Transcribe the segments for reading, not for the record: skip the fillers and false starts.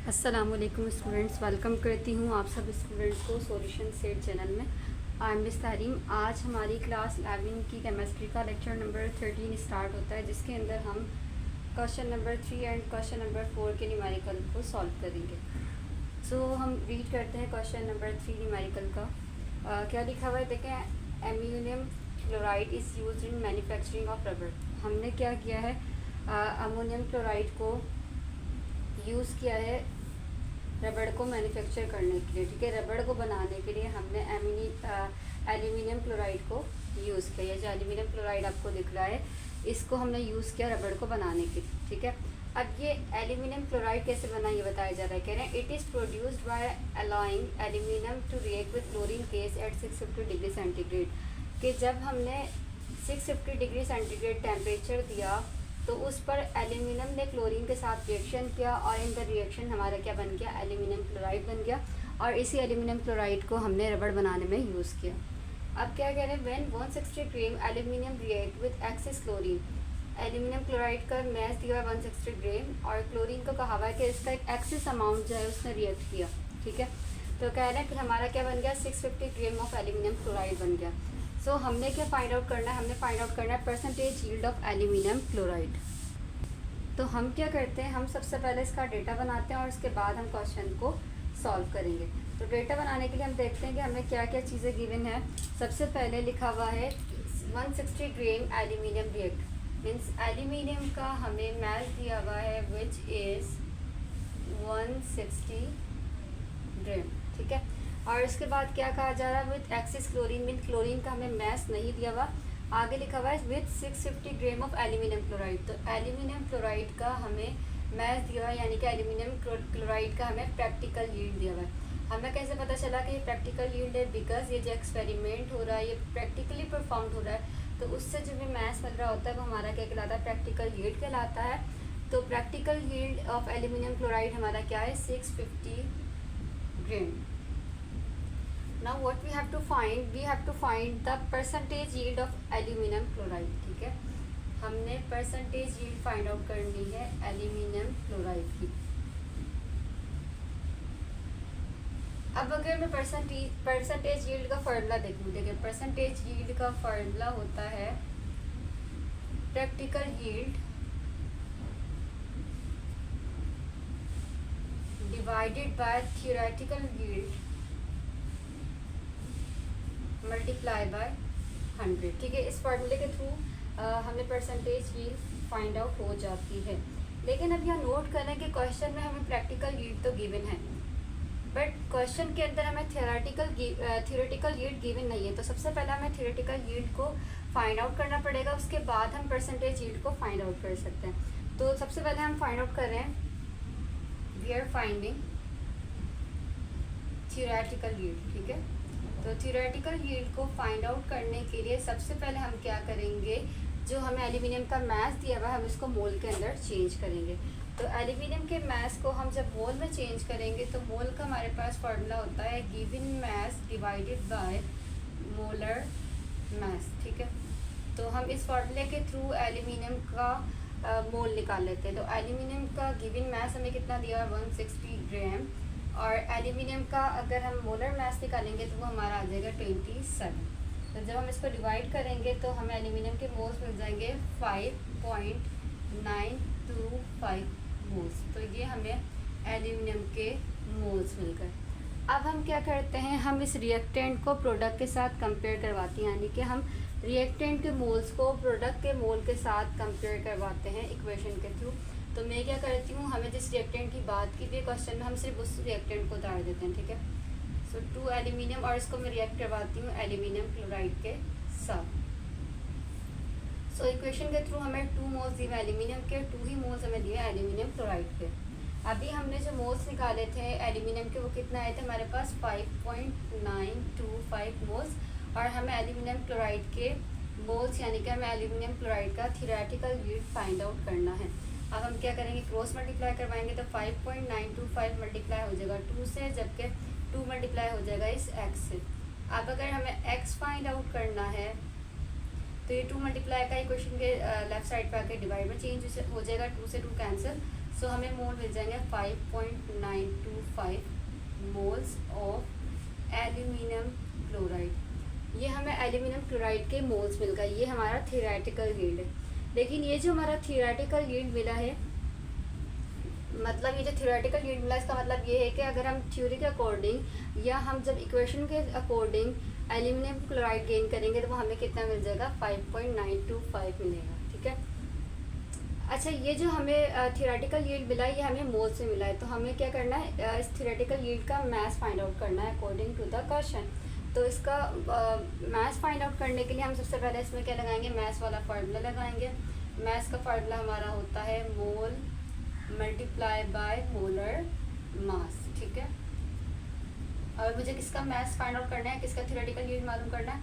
अस्सलाम वालेकुम students, welcome करती हूँ आप सब स्टूडेंट्स को सॉल्यूशन सेट चैनल में। I am miss Tarim. आज हमारी क्लास 11 की केमिस्ट्री का लेक्चर नंबर 13 स्टार्ट होता है, जिसके अंदर हम question number 3 and question number 4 के न्यूमेरिकल को सॉल्व करेंगे। सो हम रीड करते हैं क्वेश्चन नंबर 3 न्यूमेरिकल का। क्या लिखा हुआ है देखें। Aluminium chloride is used in manufacturing of rubber. हमने क्या किया है, अमोनियम क्लोराइड को यूज़ किया है रबड़ को मैन्युफैक्चर करने के लिए। ठीक है, रबड़ को बनाने के लिए हमने एल्यूमिनियम क्लोराइड को यूज़ किया। ये जो एल्यूमिनियम क्लोराइड आपको दिख रहा है, इसको हमने यूज़ किया रबड़ को बनाने के लिए। ठीक है, अब ये एल्यूमिनियम क्लोराइड कैसे बना ये बताया जा रहा है। कह रहे हैं it is produced by allowing aluminium to react with chlorine gas at 650 degree centigrade. कि जब हमने 650 डिग्री सेंटीग्रेड टेम्परेचर दिया तो उस पर एल्यूमिनियम ने क्लोरीन के साथ रिएक्शन किया और इन द रिएक्शन हमारा क्या बन गया, एल्यूमिनियम क्लोराइड बन गया। और इसी एल्यूमिनियम क्लोराइड को हमने रबड़ बनाने में यूज़ किया। अब क्या कह रहे हैं, when 160 gram aluminium react with axis chlorine. Aluminium chloride का मैस दिया 160 ग्राम और क्लोरीन को कहा हुआ है कि इसका एक एक्सिस अमाउंट जो है उसने रिएक्ट किया। ठीक है, तो कह रहे हैं फिर हमारा क्या बन गया, 650 ग्राम ऑफ एल्यूमिनियम क्लोराइड बन गया। सो हमने क्या फाइंड आउट करना है, हमने फाइंड आउट करना है percentage yield of aluminium chloride. तो हम क्या करते हैं, हम सबसे पहले इसका डेटा बनाते हैं और उसके बाद हम क्वेश्चन को सॉल्व करेंगे। तो डेटा बनाने के लिए हम देखते हैं कि हमें क्या क्या चीज़ें गिवन है। सबसे पहले लिखा हुआ है 160 gram aluminium react, means aluminium का हमें मैस दिया हुआ है विच इज़ 160 ग्राम। ठीक है, और इसके बाद क्या कहा जा रहा है, with axis chlorine, mean chlorine का हमें मैस नहीं दिया हुआ। आगे लिखा हुआ है with 650 gram of aluminium chloride. तो एल्यूमिनियम क्लोराइड का हमें मैस दिया हुआ है, यानी कि एल्यूमिनियम क्लोराइड का हमें प्रैक्टिकल यील्ड दिया हुआ है। हमें कैसे पता चला कि ये प्रैक्टिकल यील्ड है, बिकॉज ये जो एक्सपेरिमेंट हो रहा है ये प्रैक्टिकली परफॉर्म हो रहा है, तो उससे जो भी मैस मिल रहा होता है वो हमारा क्या कहलाता है, प्रैक्टिकल यील्ड कहलाता है। तो practical yield of aluminium chloride हमारा क्या है, 650 ग्राम। Now what we have to find the percentage yield of aluminum chloride। ठीक है, हमने percentage yield फाइंड आउट करनी है एल्यूमिनियम क्लोराइड की। अब अगर मैं परसेंटेज यील्ड का फार्मूला देखूँ, देखिए परसेंटेज यील्ड का फार्मूला होता है practical yield divided by theoretical yield multiply by 100। ठीक है, इस फार्मूले के थ्रू हमें परसेंटेज यील्ड फाइंड आउट हो जाती है। लेकिन अब यहाँ नोट करें कि क्वेश्चन में हमें प्रैक्टिकल यील्ड तो गिवन है, बट क्वेश्चन के अंदर हमें थियोरेटिकल यील्ड गिवन नहीं है। तो सबसे पहले हमें थियोरेटिकल यील्ड को फाइंड आउट करना पड़ेगा, उसके बाद हम परसेंटेज यील्ड को फाइंड आउट कर सकते हैं। तो सबसे पहले हम फाइंड आउट कर रहे हैं, we are finding theoretical yield. ठीक है, तो थियोरेटिकल यील्ड को फाइंड आउट करने के लिए सबसे पहले हम क्या करेंगे, जो हमें एल्यूमिनियम का मैस दिया हुआ है हम इसको मोल के अंदर चेंज करेंगे। तो एल्यूमिनियम के मैस को हम जब मोल में चेंज करेंगे तो मोल का हमारे पास फार्मूला होता है given mess divided by molar mass. ठीक है, तो हम इस फार्मूले के थ्रू एल्यूमिनियम का मोल निकाल लेते हैं। तो एल्यूमिनियम का गिवन मैस हमें कितना दिया है, 160 ग्राम, और एल्यूमिनियम का अगर हम मोलर मैस निकालेंगे तो वो हमारा आ जाएगा 27। तो जब हम इसको डिवाइड करेंगे तो हमें एल्यूमिनियम के मोल्स मिल जाएंगे 5.925 मोल्स। तो ये हमें एल्यूमिनियम के मोल्स मिल गए। अब हम क्या करते हैं, हम इस रिएक्टेंट को प्रोडक्ट के साथ कंपेयर करवाते हैं, यानी कि हम रिएक्टेंट के मोल्स को प्रोडक्ट के मोल के साथ कंपेयर करवाते हैं इक्वेशन के थ्रू। तो मैं क्या करती हूँ, हमें जिस रिएक्टेंट की बात की थी क्वेश्चन में, हम सिर्फ उस रिएक्टेंट को उतार देते हैं। ठीक है, सो 2 एल्यूमिनियम, और इसको मैं रिएक्ट करवाती हूँ एल्यूमिनियम क्लोराइड के साथ। सो इक्वेशन के थ्रू हमें 2 मोल्स दिए एल्यूमिनियम के, 2 ही मोल्स हमें दिए एल्यूमिनियम क्लोराइड के। अभी हमने जो मोल्स निकाले थे एल्यूमिनियम के वो कितना आए थे, हमारे पास 5.925 मोल्स, और हमें एल्यूमिनियम क्लोराइड के मोल्स यानी कि हमें एल्यूमिनियम क्लोराइड का थियोरेटिकल यील्ड फाइंड आउट करना है। अब हम क्या करेंगे, क्रॉस मल्टीप्लाई करवाएंगे तो 5.925 मल्टीप्लाई हो जाएगा 2 से, जबकि 2 मल्टीप्लाई हो जाएगा इस x से। अब अगर हमें x फाइंड आउट करना है तो ये 2 मल्टीप्लाई का इक्वेशन के लेफ्ट साइड पे आके डिवाइड में चेंज हो जाएगा, 2 से 2 कैंसिल, सो हमें मोल मिल जाएंगे 5.925 मोल्स ऑफ एल्यूमिनियम क्लोराइड। ये हमें एल्यूमिनियम क्लोराइड के मोल्स मिल गए। ये हमारा थियोरेटिकल यील्ड है। लेकिन ये जो हमारा थियोरेटिकल यील्ड मिला है, मतलब ये जो थियोरेटिकल यील्ड मिला, इसका मतलब ये है कि अगर हम थ्योरी के अकॉर्डिंग या हम जब इक्वेशन के अकॉर्डिंग एल्यूमिनियम क्लोराइड गेन करेंगे तो वो हमें कितना मिल जाएगा, 5.925 मिलेगा। ठीक है। अच्छा, ये जो हमें थियोरेटिकल यील्ड मिला है ये हमें मोल से मिला है। तो हमें क्या करना है, इस थियोरेटिकल यील्ड का मास फाइंड आउट करना है अकॉर्डिंग टू द क्वेश्चन। तो इसका मास फाइंड आउट करने के लिए हम सबसे पहले इसमें क्या लगाएंगे, मास वाला फार्मूला लगाएंगे। मास का फार्मूला हमारा होता है मोल मल्टीप्लाई बाय मोलर मास। ठीक है। और मुझे किसका मास फाइंड आउट करना है, किसका थियोरेटिकल यील्ड मालूम करना है,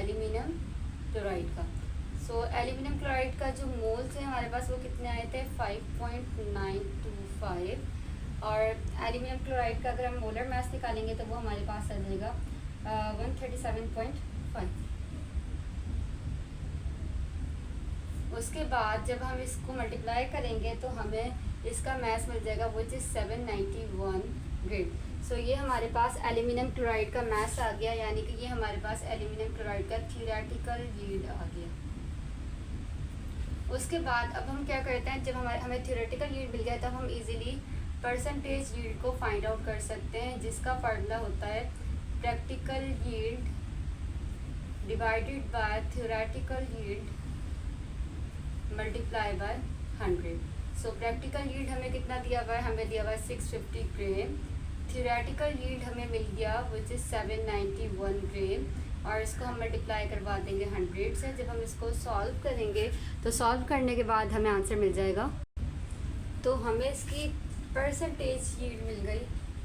एल्यूमिनियम क्लोराइड का। सो एल्यूमिनियम क्लोराइड का जो मोल्स है हमारे पास वो कितने आए थे, 5.925। और एल्यूमिनियम क्लोराइड का अगर हम मोलर मास निकालेंगे तो वो हमारे पास आ जाएगा 137.5। उसके बाद जब हम इसको मल्टीप्लाई करेंगे तो हमें इसका मास मिल जाएगा विच इज़ 791 ग्रेड। सो ये हमारे पास एल्यूमिनियम क्लोराइड का मास आ गया, यानी कि ये हमारे पास एल्यूमिनियम क्लोराइड का थियोरेटिकल यील्ड आ गया। उसके बाद अब हम क्या करते हैं, जब हमें थियोरेटिकल यील्ड मिल गया तब हम इजीली परसेंटेज यील्ड को फाइंड आउट कर सकते हैं, जिसका फार्मूला होता है practical yield divided by theoretical yield multiply by 100। So practical yield हमें कितना दिया हुआ है, हमें दिया हुआ है 650 ग्राम। थियोरेटिकल यील्ड हमें मिल गया विच इज़ 791 ग्राम, और इसको हम मल्टीप्लाई करवा देंगे 100 से। जब हम इसको सॉल्व करेंगे तो सॉल्व करने के बाद हमें आंसर मिल जाएगा। तो हमें इसकी परसेंटेज यील्ड मिल गई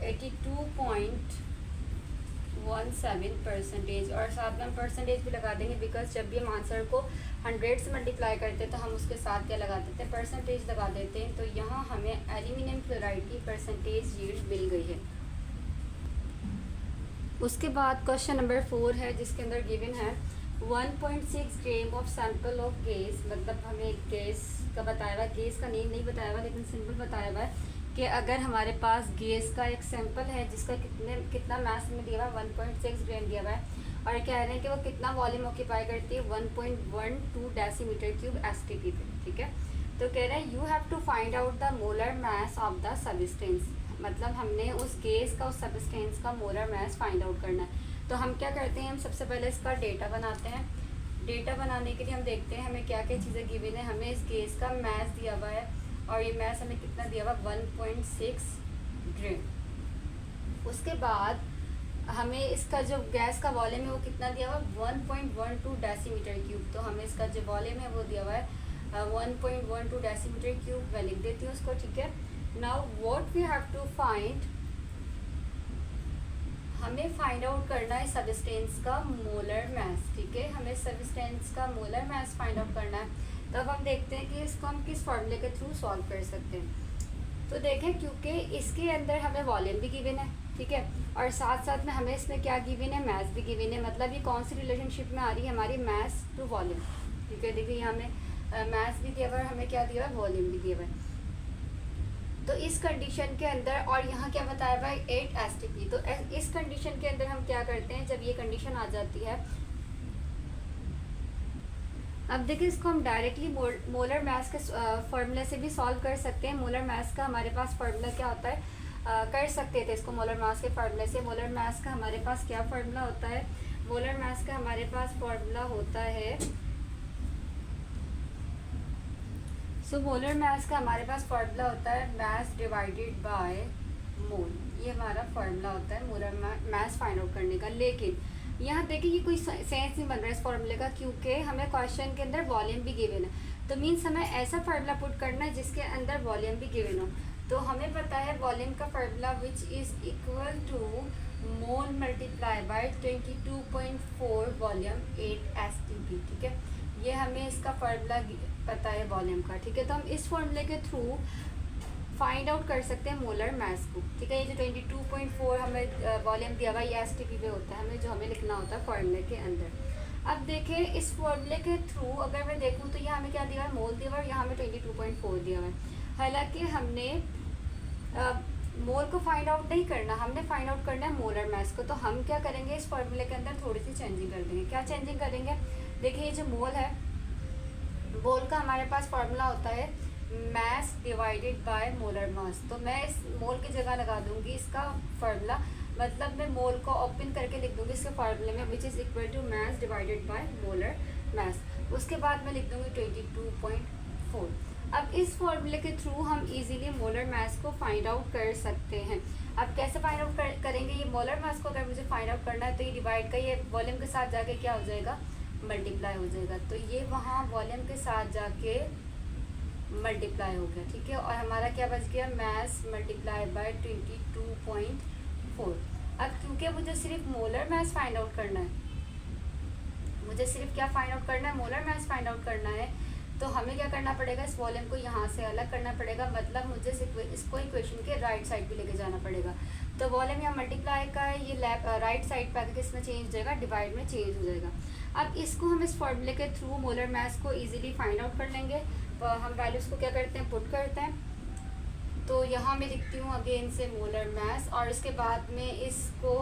82.17%, और साथ में हम परसेंटेज भी लगा देंगे, बिकॉज जब भी हम आंसर को 100 से मल्टीप्लाई करते हैं तो हम उसके साथ क्या लगा देते हैं, परसेंटेज लगा देते हैं। तो यहाँ हमें एल्यूमिनियम क्लोराइड की परसेंटेज यील्ड मिल गई है। उसके बाद क्वेश्चन नंबर 4 है, जिसके अंदर गिवन है 1.6 gram of sample of gas. मतलब हमें गैस का बताया हुआ है, गैस का नेम नहीं बताया हुआ लेकिन सिंपल बताया हुआ है कि अगर हमारे पास गैस का एक सैंपल है जिसका कितना मास में दिया हुआ है, 1.6 ग्राम दिया हुआ है, और कह रहे हैं कि वो कितना वॉल्यूम ऑक्यूपाई करती है, 1.12 डेसीमीटर क्यूब एसटीपी पे। ठीक है। तो कह रहे हैं you have to find out the molar mass of the substance. मतलब हमने उस गैस का, उस सब्सटेंस का मोलर मास फाइंड आउट करना है। तो हम क्या करते हैं, हम सबसे पहले इसका डेटा बनाते हैं। डेटा बनाने के लिए हम देखते हैं हमें क्या क्या चीज़ें गिवन है। हमें इस गैस का मास दिया हुआ है, और ये मास हमें कितना दिया हुआ, 1.6 ग्राम। उसके बाद हमें इसका जो गैस का वॉल्यूम है वो कितना दिया हुआ, 1.12 डेसीमीटर क्यूब। तो हमें इसका जो वॉल्यूम है वो दिया हुआ है 1.12 डेसीमीटर क्यूब। मैं लिख देती हूँ उसको। ठीक है। Now what we have to find, हमें फाइंड आउट करना है सब्सटेंस का मोलर मास। ठीक है। हमें सब्सटेंस का मोलर मास फाइंड आउट करना है। तब हम देखते हैं कि इसको हम किस फॉर्मूले के थ्रू सॉल्व कर सकते हैं। तो देखें, क्योंकि इसके अंदर हमें वॉल्यूम भी गिवन है, ठीक है, और साथ साथ में हमें इसमें क्या गिवन है, मास भी गिवन है। मतलब ये कौन सी रिलेशनशिप में आ रही है, हमारी मास टू वॉल्यूम। ठीक है। देखिए यहाँ हमें मास भी दिया हुआ है, हमें क्या दिया हुआ है, वॉल्यूम भी दिया हुआ है। तो इस कंडीशन के अंदर, और यहाँ क्या बताया हुआ है, 8 एसटीपी। तो इस कंडीशन के अंदर हम क्या करते हैं, जब ये कंडीशन आ जाती है, अब देखिए इसको हम डायरेक्टली मोलर मास के फॉर्मूला से भी सॉल्व कर सकते हैं। मोलर मास का हमारे पास फार्मूला क्या होता है, कर सकते थे इसको मोलर मास के फार्मूले से। मोलर मास का हमारे पास क्या फार्मूला होता है, मोलर मास का हमारे पास फार्मूला होता है, मोलर मास का हमारे पास फार्मूला होता है मास डिवाइडेड बाय मोल। ये हमारा फार्मूला होता है मोलर मास फाइंड आउट करने का। लेकिन यहाँ देखिए ये कोई सेंस नहीं बन रहा है इस फॉर्मूले का, क्योंकि हमें क्वेश्चन के अंदर वॉल्यूम भी गिवन है। तो मीन्स हमें ऐसा फार्मूला पुट करना है जिसके अंदर वॉल्यूम भी गिवन हो। तो हमें पता है वॉल्यूम का formula which is equal to mole multiply by 22.4 volume 8 STP। ठीक है। ये हमें इसका फार्मूला पता है वॉल्यूम का। ठीक है। तो हम इस फार्मूले के थ्रू फाइंड आउट कर सकते हैं मोलर मास को। ठीक है। ये जो 22.4 हमें वॉल्यूम दिया हुआ है ये STP पे होता है, हमें लिखना होता है फार्मूले के अंदर। अब देखें इस फार्मूले के थ्रू अगर मैं देखूँ तो यहाँ हमें क्या दिया हुआ है, मोल दिया हुआ है, और यहाँ हमें 22.4 दिया हुआ है। हालांकि हमने मोल को फाइंड आउट नहीं करना, हमने फाइंड आउट करना है मोलर मास को। तो हम क्या करेंगे, इस फॉर्मूले के अंदर थोड़ी सी चेंजिंग कर देंगे। क्या चेंजिंग करेंगे, देखिए ये जो मोल है, मोल का हमारे पास फार्मूला होता है मास डिवाइडेड बाय मोलर मास। तो मैं इस मोल की जगह लगा दूंगी इसका फार्मूला, मतलब मैं मोल को ओपन करके लिख दूंगी इसके फार्मूले में, which is equal to mass divided by molar mass. उसके बाद मैं लिख दूंगी 22.4। अब इस फॉर्मूले के थ्रू हम इजीली मोलर मास को फाइंड आउट कर सकते हैं। अब कैसे फाइंड आउट करेंगे, ये मोलर मास को अगर मुझे फाइंड आउट करना है तो ये डिवाइड का ये वॉल्यूम के साथ जाके क्या हो जाएगा, मल्टीप्लाई हो जाएगा। तो ये वहाँ वॉल्यूम के साथ जाके मल्टीप्लाई हो गया, ठीक है। और हमारा क्या बच गया, मास मल्टीप्लाई बाय 22.4। अब क्योंकि मुझे सिर्फ मोलर मास फाइंड आउट करना है, मुझे सिर्फ क्या फाइंड आउट करना है, मोलर मास फाइंड आउट करना है, तो हमें क्या करना पड़ेगा, इस वॉल्यूम को यहाँ से अलग करना पड़ेगा, मतलब मुझे इसको इक्वेशन के राइट साइड पे लेके जाना पड़ेगा। तो वॉल्यूम यहाँ मल्टीप्लाई का है, ये राइट साइड पे आके किस में चेंज हो जाएगा, डिवाइड में चेंज हो जाएगा। अब इसको हम इस फॉर्मूले के थ्रू मोलर मास को इजीली फाइंड आउट कर लेंगे। तो हम वैल्यूज़ को क्या करते हैं, पुट करते हैं। तो यहाँ मैं लिखती हूँ अगेन से मोलर मास, और इसके बाद में इसको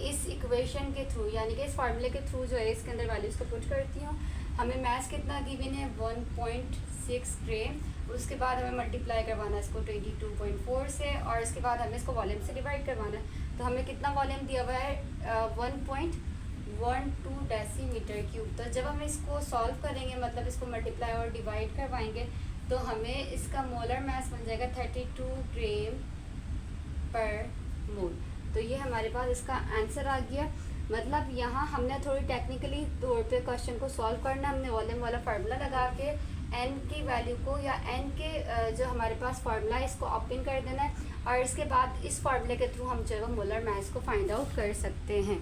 इस इक्वेशन के थ्रू, यानी कि इस फार्मूले के थ्रू जो है इसके अंदर वैल्यूज़ को पुट करती हूँ। हमें मास कितना गिवन है, 1.6 ग्राम। उसके बाद हमें मल्टीप्लाई करवाना है इसको 22.4 से, और इसके बाद हमें इसको वॉल्यूम से डिवाइड करवाना है। तो हमें कितना वॉल्यूम दिया हुआ है, 1.12 डेसीमीटर क्यूब। तो जब हम इसको सॉल्व करेंगे, मतलब इसको मल्टीप्लाई और डिवाइड करवाएंगे, तो हमें इसका मोलर मास बन जाएगा 32 ग्राम पर मोल। तो ये हमारे पास इसका आंसर आ गया। मतलब यहाँ हमने थोड़ी टेक्निकली तौर पे क्वेश्चन को सॉल्व करना है। हमने वॉल्यूम वाला फार्मूला लगा के एन की वैल्यू को, या एन के जो हमारे पास फार्मूला है इसको ओपन कर देना है, और इसके बाद इस फार्मूले के थ्रू हम जो है मोलर मास को फाइंड आउट कर सकते हैं।